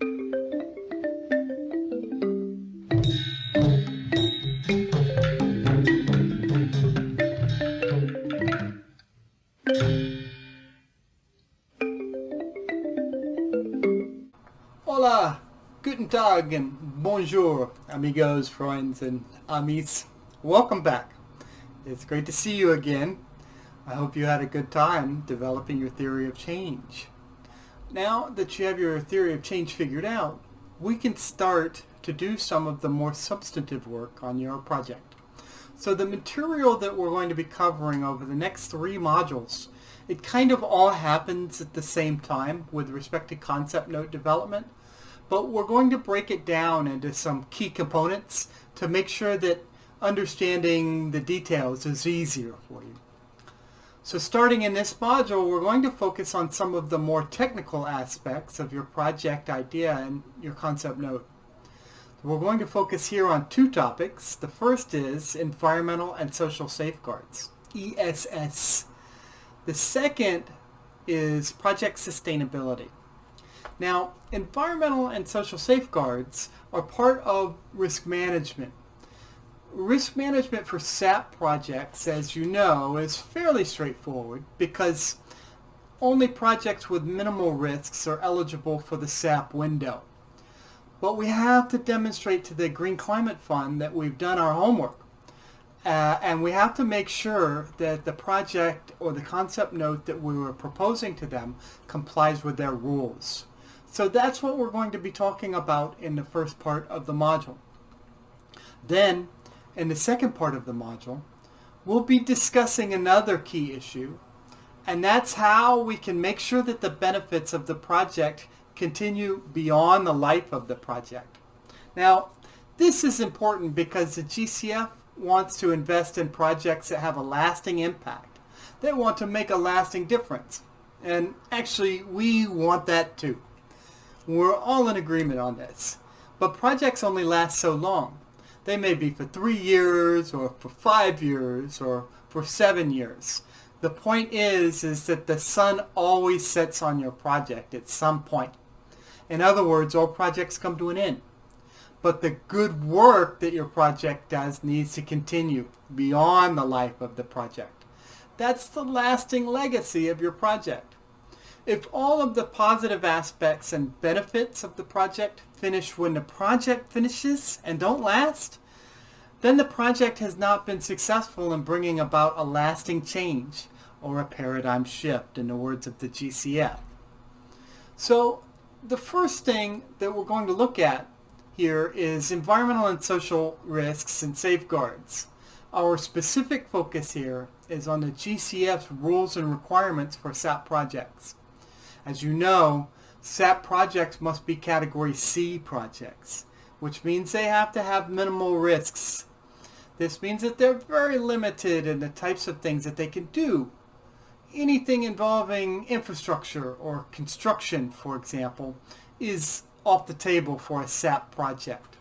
Hola, guten tag, and bonjour, amigos, friends, and amis. Welcome back. It's great to see you again. I hope you had a good time developing your theory of change. Now that you have your theory of change figured out, we can start to do some of the more substantive work on your project. So the material that we're going to be covering over the next 3 modules, it kind of all happens at the same time with respect to concept note development, but we're going to break it down into some key components to make sure that understanding the details is easier for you. So starting in this module, we're going to focus on some of the more technical aspects of your project idea and your concept note. We're going to focus here on 2 topics. The first is environmental and social safeguards, ESS. The second is project sustainability. Now, environmental and social safeguards are part of risk management. Risk management for SAP projects, as you know, is fairly straightforward because only projects with minimal risks are eligible for the SAP window. But we have to demonstrate to the Green Climate Fund that we've done our homework. And we have to make sure that the project or the concept note that we were proposing to them complies with their rules. So that's what we're going to be talking about in the first part of the module. Then, in the second part of the module, we'll be discussing another key issue, and that's how we can make sure that the benefits of the project continue beyond the life of the project. Now, this is important because the GCF wants to invest in projects that have a lasting impact. They want to make a lasting difference. And actually, we want that too. We're all in agreement on this. But projects only last so long. They may be for 3 years, or for 5 years, or for 7 years. The point is that the sun always sets on your project at some point. In other words, all projects come to an end. But the good work that your project does needs to continue beyond the life of the project. That's the lasting legacy of your project. If all of the positive aspects and benefits of the project finish when the project finishes and don't last, then the project has not been successful in bringing about a lasting change or a paradigm shift, in the words of the GCF. So the first thing that we're going to look at here is environmental and social risks and safeguards. Our specific focus here is on the GCF's rules and requirements for SAP projects. As you know, SAP projects must be Category C projects, which means they have to have minimal risks. This means that they're very limited in the types of things that they can do. Anything involving infrastructure or construction, for example, is off the table for a SAP project.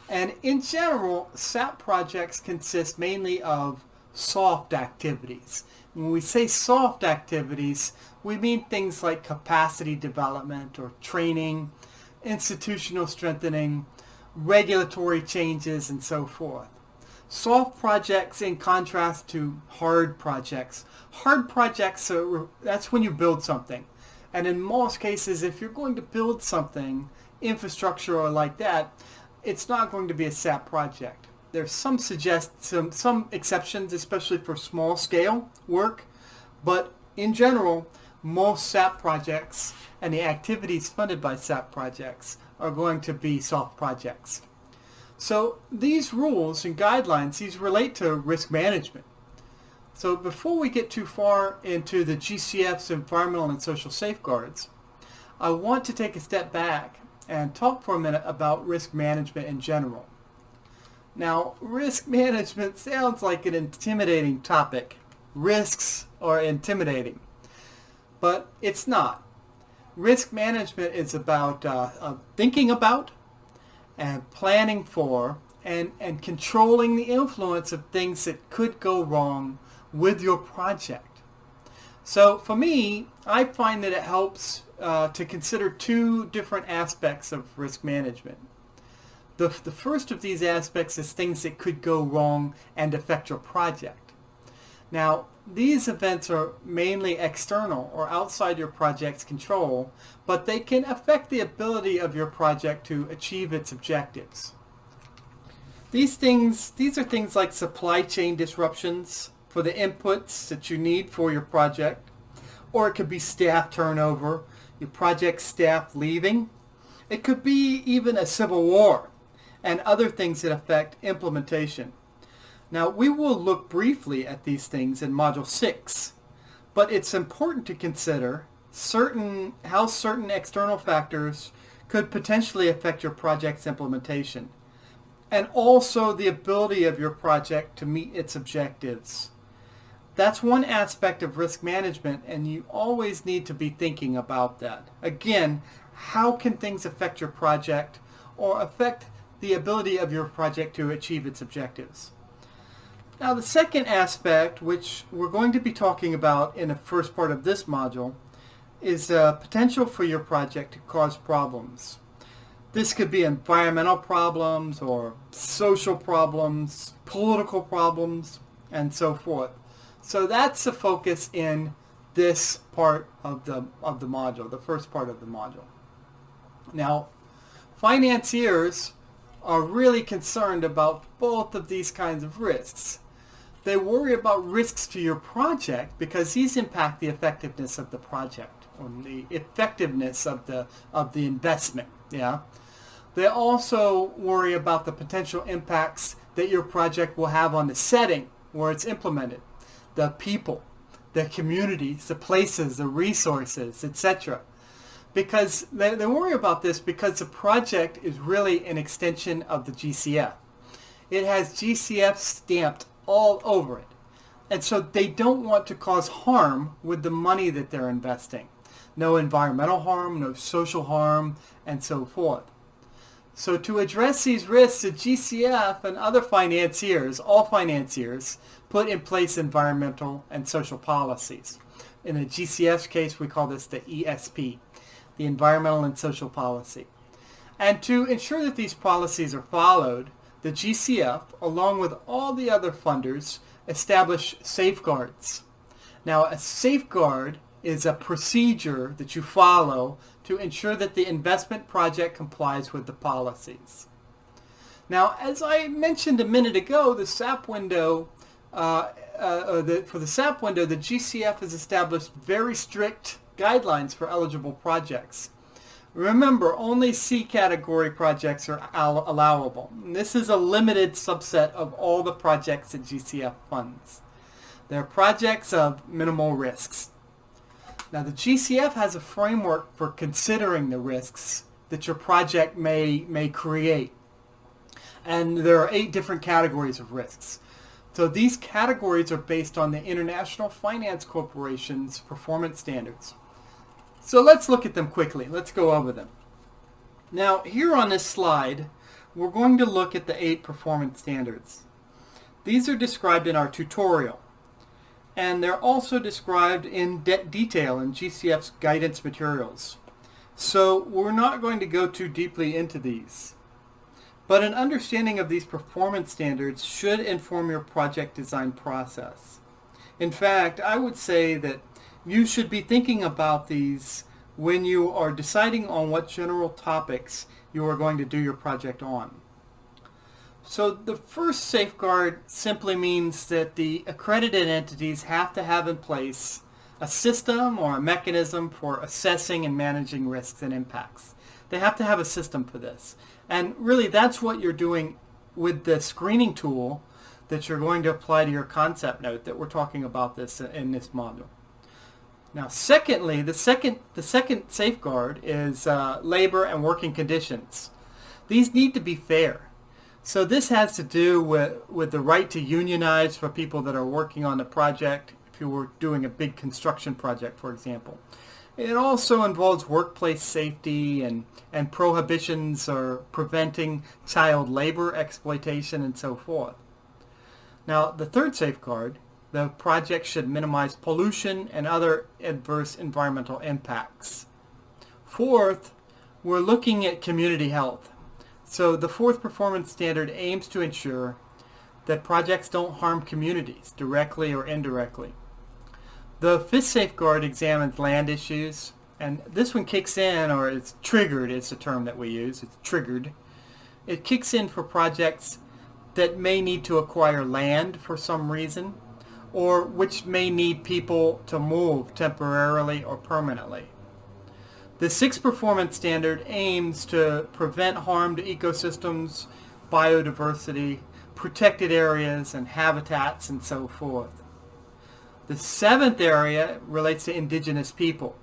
And in general, SAP projects consist mainly of soft activities. When we say soft activities, we mean things like capacity development or training, institutional strengthening, regulatory changes, and so forth. Soft projects in contrast to hard projects. Hard projects, that's when you build something. And in most cases, if you're going to build something, infrastructure or like that, it's not going to be a SAP project. There's some exceptions, especially for small scale work, but in general, most SAP projects and the activities funded by SAP projects are going to be soft projects. So these rules and guidelines, these relate to risk management. So before we get too far into the GCF's environmental and social safeguards, I want to take a step back and talk for a minute about risk management in general. Now, risk management sounds like an intimidating topic. Risks are intimidating, but it's not. Risk management is about thinking about and planning for and controlling the influence of things that could go wrong with your project. So for me, I find that it helps to consider two different aspects of risk management. The first of these aspects is things that could go wrong and affect your project. Now, these events are mainly external or outside your project's control, but they can affect the ability of your project to achieve its objectives. These are things like supply chain disruptions for the inputs that you need for your project, or it could be staff turnover, your project staff leaving. It could be even a civil war and other things that affect implementation. Now, we will look briefly at these things in Module 6, but it's important to consider how certain external factors could potentially affect your project's implementation, and also the ability of your project to meet its objectives. That's one aspect of risk management, and you always need to be thinking about that. Again, how can things affect your project or affect the ability of your project to achieve its objectives? Now, the second aspect, which we're going to be talking about in the first part of this module, is potential for your project to cause problems. This could be environmental problems or social problems, political problems, and so forth. So that's the focus in this part of the module, the first part of the module. Now, financiers are really concerned about both of these kinds of risks. They worry about risks to your project because these impact the effectiveness of the project or the effectiveness of the investment. Yeah. They also worry about the potential impacts that your project will have on the setting where it's implemented, the people, the communities, the places, the resources, etc. Because they worry about this because the project is really an extension of the GCF. It has GCF stamped all over it. And so they don't want to cause harm with the money that they're investing. No environmental harm, no social harm, and so forth. So to address these risks, the GCF and other financiers, all financiers, put in place environmental and social policies. In the GCF's case, we call this the ESP, the Environmental and Social Policy. And to ensure that these policies are followed, the GCF, along with all the other funders, establish safeguards. Now, a safeguard is a procedure that you follow to ensure that the investment project complies with the policies. Now, as I mentioned a minute ago, the SAP window, for the SAP window, the GCF has established very strict guidelines for eligible projects. Remember, only C category projects are allowable. And this is a limited subset of all the projects that GCF funds. They're projects of minimal risks. Now, the GCF has a framework for considering the risks that your project may create. And there are 8 different categories of risks. So these categories are based on the International Finance Corporation's performance standards. So let's look at them quickly. Let's go over them. Now, here on this slide, we're going to look at the 8 performance standards. These are described in our tutorial, and they're also described in detail in GCF's guidance materials. So we're not going to go too deeply into these. But an understanding of these performance standards should inform your project design process. In fact, I would say that you should be thinking about these when you are deciding on what general topics you are going to do your project on. So the first safeguard simply means that the accredited entities have to have in place a system or a mechanism for assessing and managing risks and impacts. They have to have a system for this. And really that's what you're doing with the screening tool that you're going to apply to your concept note that we're talking about this in this module. Now, secondly, the second safeguard is labor and working conditions. These need to be fair. So this has to do with the right to unionize for people that are working on the project, if you were doing a big construction project, for example. It also involves workplace safety and prohibitions or preventing child labor exploitation and so forth. Now, the third safeguard, the project should minimize pollution and other adverse environmental impacts. Fourth, we're looking at community health. So the fourth performance standard aims to ensure that projects don't harm communities directly or indirectly. The fifth safeguard examines land issues, and this one kicks in, or it's triggered is the term that we use, it's triggered. It kicks in for projects that may need to acquire land for some reason, or which may need people to move temporarily or permanently. The sixth performance standard aims to prevent harm to ecosystems, biodiversity, protected areas, and habitats, and so forth. The seventh area relates to indigenous people.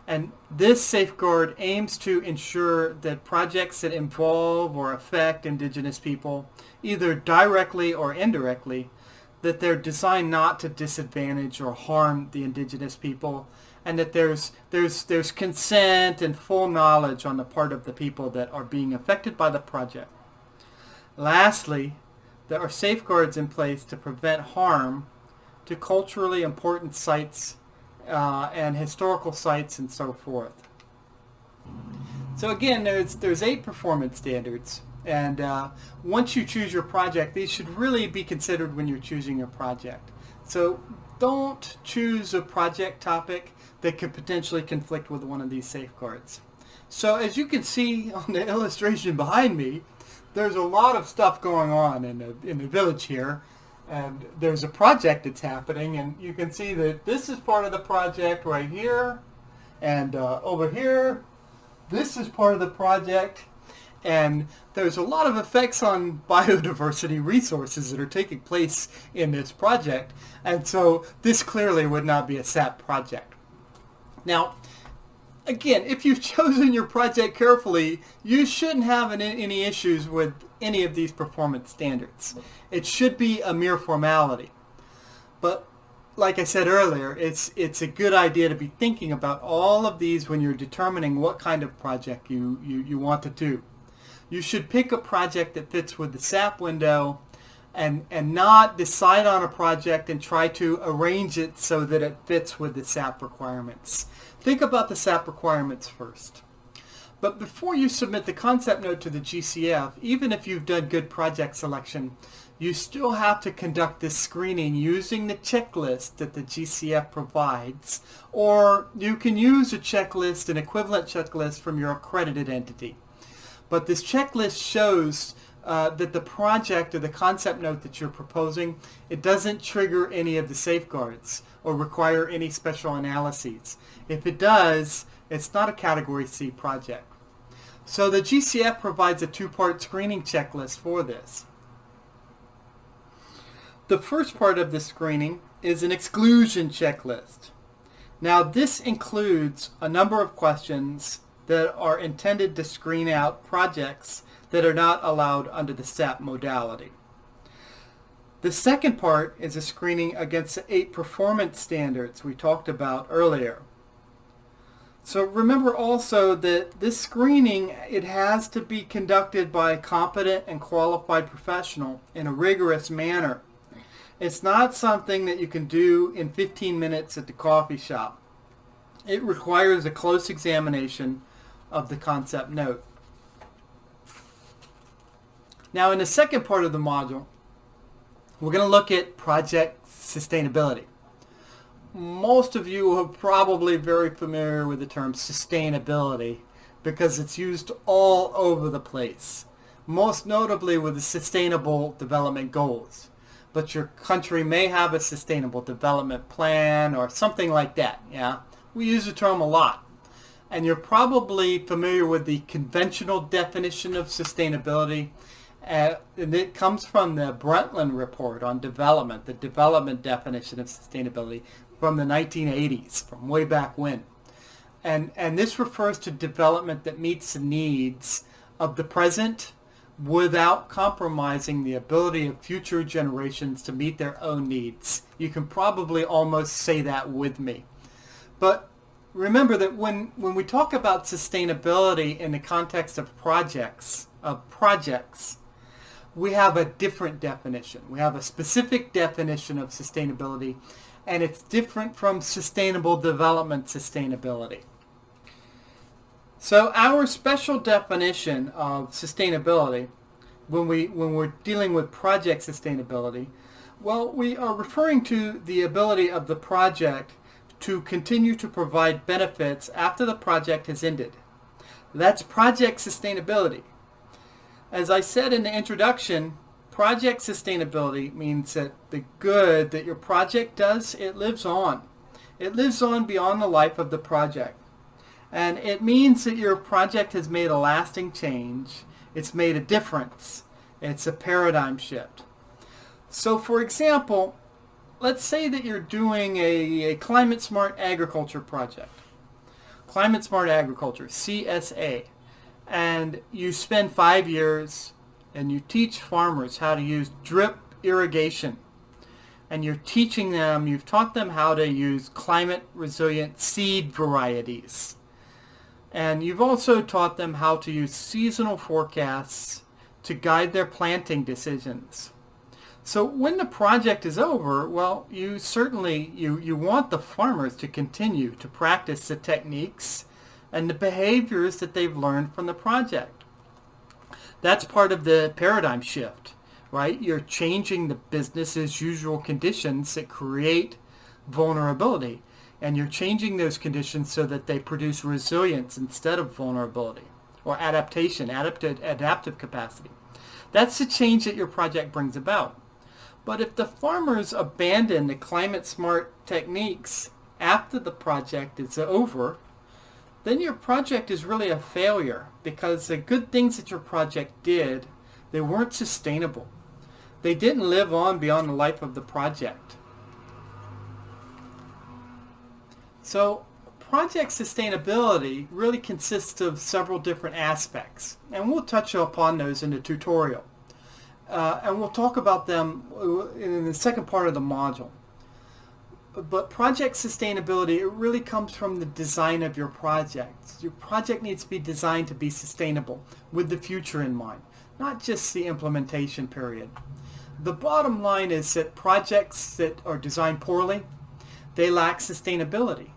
And this safeguard aims to ensure that projects that involve or affect indigenous people, either directly or indirectly, that they're designed not to disadvantage or harm the indigenous people, and that there's consent and full knowledge on the part of the people that are being affected by the project. Lastly, there are safeguards in place to prevent harm to culturally important sites and historical sites and so forth. So again, there's 8 performance standards, and once you choose your project, these should really be considered when you're choosing your project. So don't choose a project topic that could potentially conflict with one of these safeguards. So as you can see on the illustration behind me, there's a lot of stuff going on in the village here, and there's a project that's happening, and you can see that this is part of the project right here, and over here this is part of the project, and there's a lot of effects on biodiversity resources that are taking place in this project, and so this clearly would not be a SAP project. Now, again, if you've chosen your project carefully, you shouldn't have any issues with any of these performance standards. It should be a mere formality. But like I said earlier, it's a good idea to be thinking about all of these when you're determining what kind of project you want to do. You should pick a project that fits with the SAP window, and not decide on a project and try to arrange it so that it fits with the SAP requirements. Think about the SAP requirements first. But before you submit the concept note to the GCF, even if you've done good project selection, you still have to conduct this screening using the checklist that the GCF provides, or you can use a checklist, an equivalent checklist from your accredited entity. But this checklist shows that the project or the concept note that you're proposing, it doesn't trigger any of the safeguards or require any special analyses. If it does, it's not a Category C project. So the GCF provides a 2-part screening checklist for this. The first part of the screening is an exclusion checklist. Now this includes a number of questions that are intended to screen out projects that are not allowed under the SAP modality. The second part is a screening against the 8 performance standards we talked about earlier. So remember also that this screening, it has to be conducted by a competent and qualified professional in a rigorous manner. It's not something that you can do in 15 minutes at the coffee shop. It requires a close examination of the concept note. Now in the second part of the module, we're going to look at project sustainability. Most of you are probably very familiar with the term sustainability because it's used all over the place, most notably with the Sustainable Development Goals. But your country may have a Sustainable Development Plan or something like that. Yeah, we use the term a lot. And you're probably familiar with the conventional definition of sustainability. And it comes from the Brundtland Report on Development, the development definition of sustainability from the 1980s, from way back when. And this refers to development that meets the needs of the present without compromising the ability of future generations to meet their own needs. You can probably almost say that with me. But remember that when we talk about sustainability in the context of projects, we have a different definition. We have a specific definition of sustainability, and it's different from sustainable development sustainability. So our special definition of sustainability, when we're dealing with project sustainability, well, we are referring to the ability of the project to continue to provide benefits after the project has ended. That's project sustainability. As I said in the introduction, project sustainability means that the good that your project does, it lives on. It lives on beyond the life of the project. And it means that your project has made a lasting change. It's made a difference. It's a paradigm shift. So for example, let's say that you're doing a climate smart agriculture project. Climate Smart Agriculture, CSA. And you spend 5 years and you teach farmers how to use drip irrigation. And you've taught them how to use climate resilient seed varieties. And you've also taught them how to use seasonal forecasts to guide their planting decisions. So when the project is over, well, you want the farmers to continue to practice the techniques and the behaviors that they've learned from the project. That's part of the paradigm shift, right? You're changing the business as usual conditions that create vulnerability, and you're changing those conditions so that they produce resilience instead of vulnerability, or adaptation, adaptive capacity. That's the change that your project brings about. But if the farmers abandon the climate smart techniques after the project is over, then your project is really a failure, because the good things that your project did, they weren't sustainable. They didn't live on beyond the life of the project. So project sustainability really consists of several different aspects, and we'll touch upon those in the tutorial. And we'll talk about them in the second part of the module. But project sustainability, it really comes from the design of your project. Your project needs to be designed to be sustainable with the future in mind, not just the implementation period. The bottom line is that projects that are designed poorly, they lack sustainability,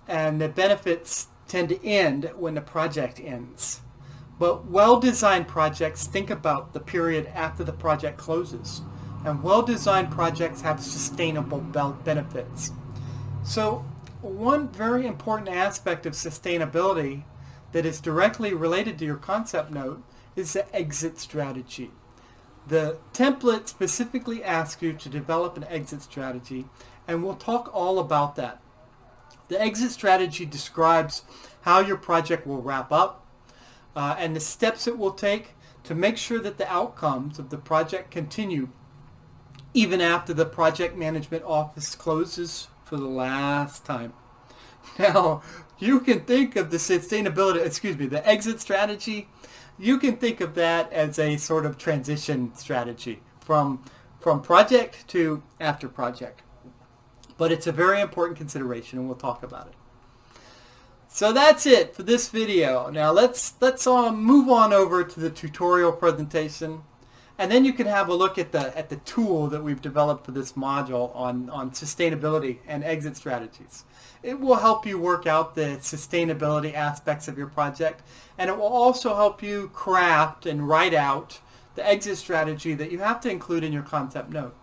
and the benefits tend to end when the project ends. But well-designed projects think about the period after the project closes, and well-designed projects have sustainable benefits. So one very important aspect of sustainability that is directly related to your concept note is the exit strategy. The template specifically asks you to develop an exit strategy, and we'll talk all about that. The exit strategy describes how your project will wrap up, and the steps it will take to make sure that the outcomes of the project continue even after the project management office closes for the last time. Now, you can think of the exit strategy, you can think of that as a sort of transition strategy from project to after project. But it's a very important consideration, and we'll talk about it. So that's it for this video. Now let's move on over to the tutorial presentation, and then you can have a look at the tool that we've developed for this module on sustainability and exit strategies. It will help you work out the sustainability aspects of your project, and it will also help you craft and write out the exit strategy that you have to include in your concept note.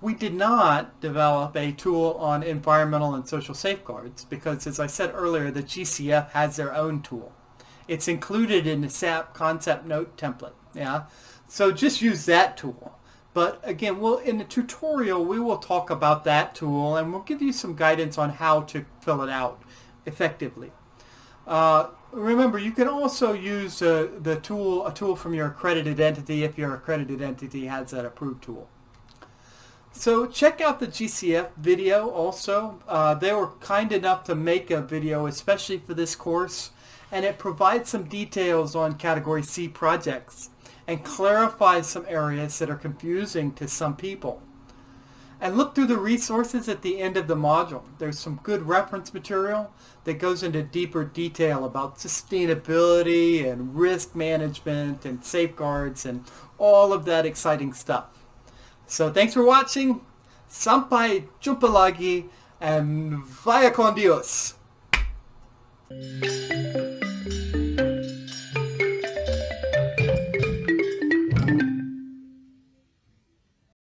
We did not develop a tool on environmental and social safeguards because, as I said earlier, the GCF has their own tool. It's included in the SAP concept note template. Yeah, so just use that tool. But again, in the tutorial, we will talk about that tool, and we'll give you some guidance on how to fill it out effectively. Remember, you can also use a tool from your accredited entity if your accredited entity has that approved tool. So check out the GCF video also. They were kind enough to make a video especially for this course, and it provides some details on Category C projects and clarifies some areas that are confusing to some people. And look through the resources at the end of the module. There's some good reference material that goes into deeper detail about sustainability and risk management and safeguards and all of that exciting stuff. So thanks for watching. Sampai jumpa lagi, and vaya con Dios.